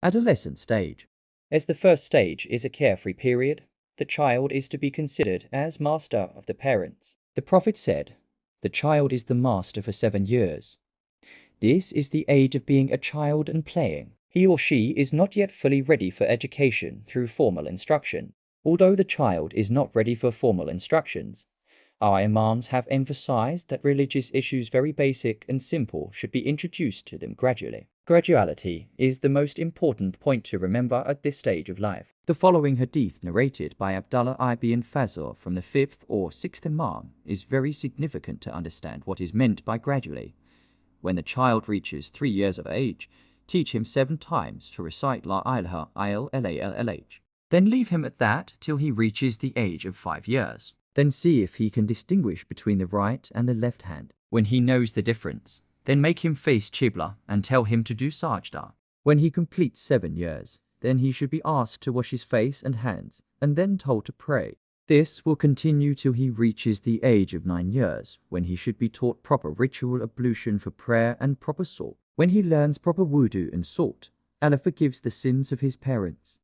Adolescent stage. As the first stage is a carefree period, the child is to be considered as master of the parents. The Prophet said, "The child is the master for 7 years." This is the age of being a child and playing. He or she is not yet fully ready for education through formal instruction. Although the child is not ready for formal instructions, our imams have emphasized that religious issues very basic and simple should be introduced to them gradually. Graduality is the most important point to remember at this stage of life. The following hadith narrated by Abdullah ibn Fazl from the 5th or 6th Imam is very significant to understand what is meant by gradually. When the child reaches 3 years of age, teach him 7 times to recite La ilaha illallah. Then leave him at that till he reaches the age of 5 years. Then see if he can distinguish between the right and the left hand. When he knows the difference, then make him face Qibla and tell him to do sajda. When he completes 7 years, then he should be asked to wash his face and hands, and then told to pray. This will continue till he reaches the age of 9 years, when he should be taught proper ritual ablution for prayer and proper salt. When he learns proper wudu and salt, Allah forgives the sins of his parents.